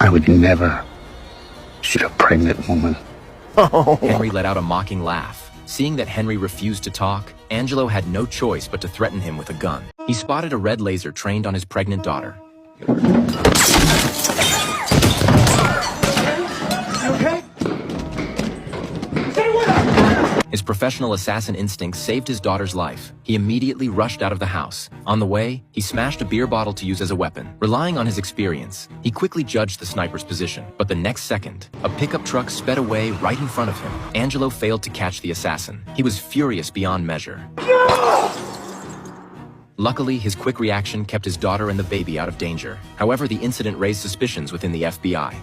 I would never shoot a pregnant woman. Henry let out a mocking laugh. Seeing that Henry refused to talk, Angelo had no choice but to threaten him with a gun. He spotted a red laser trained on his pregnant daughter. His professional assassin instincts saved his daughter's life. He immediately rushed out of the house. On the way, he smashed a beer bottle to use as a weapon. Relying on his experience, he quickly judged the sniper's position. But the next second, a pickup truck sped away right in front of him. Angelo failed to catch the assassin. He was furious beyond measure. Luckily, his quick reaction kept his daughter and the baby out of danger. However, the incident raised suspicions within the FBI.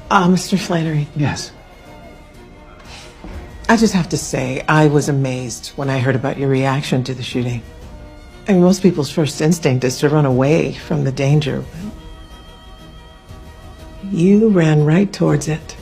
Mr. Flannery. Yes. I just have to say, I was amazed when I heard about your reaction to the shooting. I mean, most people's first instinct is to run away from the danger. You ran right towards it.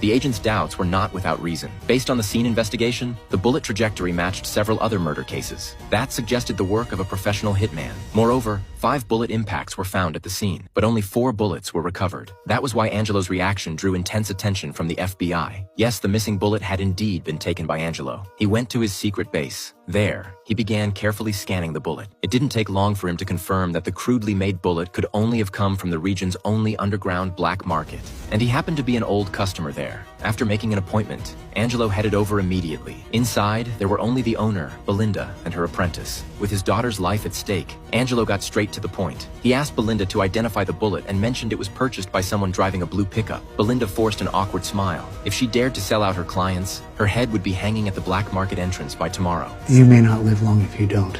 The agent's doubts were not without reason. Based on the scene investigation, the bullet trajectory matched several other murder cases. That suggested the work of a professional hitman. Moreover, 5 bullet impacts were found at the scene, but only 4 bullets were recovered. That was why Angelo's reaction drew intense attention from the FBI. Yes, the missing bullet had indeed been taken by Angelo. He went to his secret base. There, he began carefully scanning the bullet. It didn't take long for him to confirm that the crudely made bullet could only have come from the region's only underground black market. And he happened to be an old customer there. After making an appointment, Angelo headed over immediately. Inside, there were only the owner, Belinda, and her apprentice. With his daughter's life at stake, Angelo got straight to the point. He asked Belinda to identify the bullet and mentioned it was purchased by someone driving a blue pickup. Belinda forced an awkward smile. If she dared to sell out her clients, her head would be hanging at the black market entrance by tomorrow. You may not live long if you don't.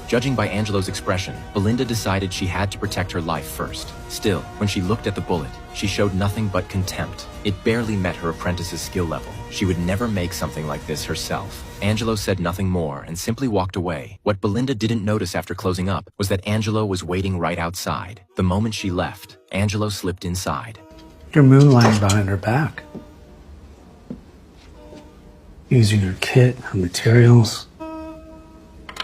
Judging by Angelo's expression, Belinda decided she had to protect her life first. Still, when she looked at the bullet, she showed nothing but contempt. It barely met her apprentice's skill level. She would never make something like this herself. Angelo said nothing more and simply walked away. What Belinda didn't notice after closing up was that Angelo was waiting right outside. The moment she left, Angelo slipped inside. You're moonlighting behind her back. Using her kit, her materials.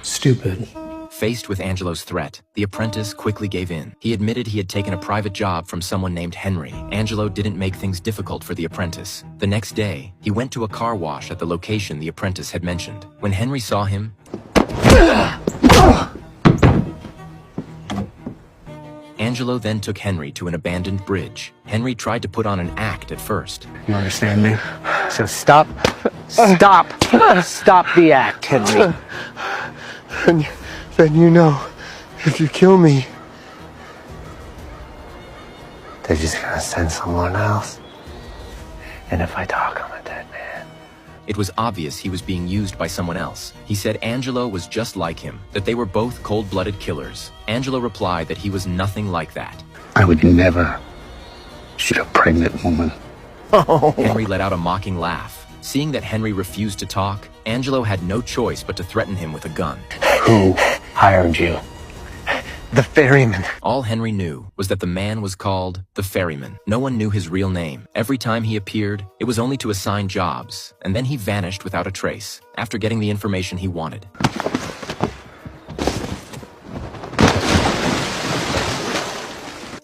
Stupid. Faced with Angelo's threat, the apprentice quickly gave in. He admitted he had taken a private job from someone named Henry. Angelo didn't make things difficult for the apprentice. The next day, he went to a car wash at the location the apprentice had mentioned. When Henry saw him, Angelo then took Henry to an abandoned bridge. Henry tried to put on an act at first. You understand me? So stop the act, Henry. Then you know, if you kill me, they're just gonna send someone else. And if I talk, I'm a dead man. It was obvious he was being used by someone else. He said Angelo was just like him, that they were both cold-blooded killers. Angelo replied that he was nothing like that. I would never shoot a pregnant woman. Henry let out a mocking laugh. Seeing that Henry refused to talk, Angelo had no choice but to threaten him with a gun. Who hired you? The ferryman. All Henry knew was that the man was called the Ferryman. No one knew his real name. Every time he appeared, it was only to assign jobs, and then he vanished without a trace, after getting the information he wanted.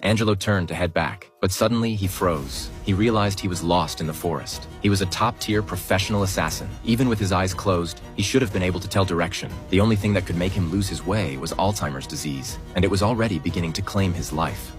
Angelo turned to head back, but suddenly he froze. He realized he was lost in the forest. He was a top-tier professional assassin. Even with his eyes closed, he should have been able to tell direction. The only thing that could make him lose his way was Alzheimer's disease, and it was already beginning to claim his life.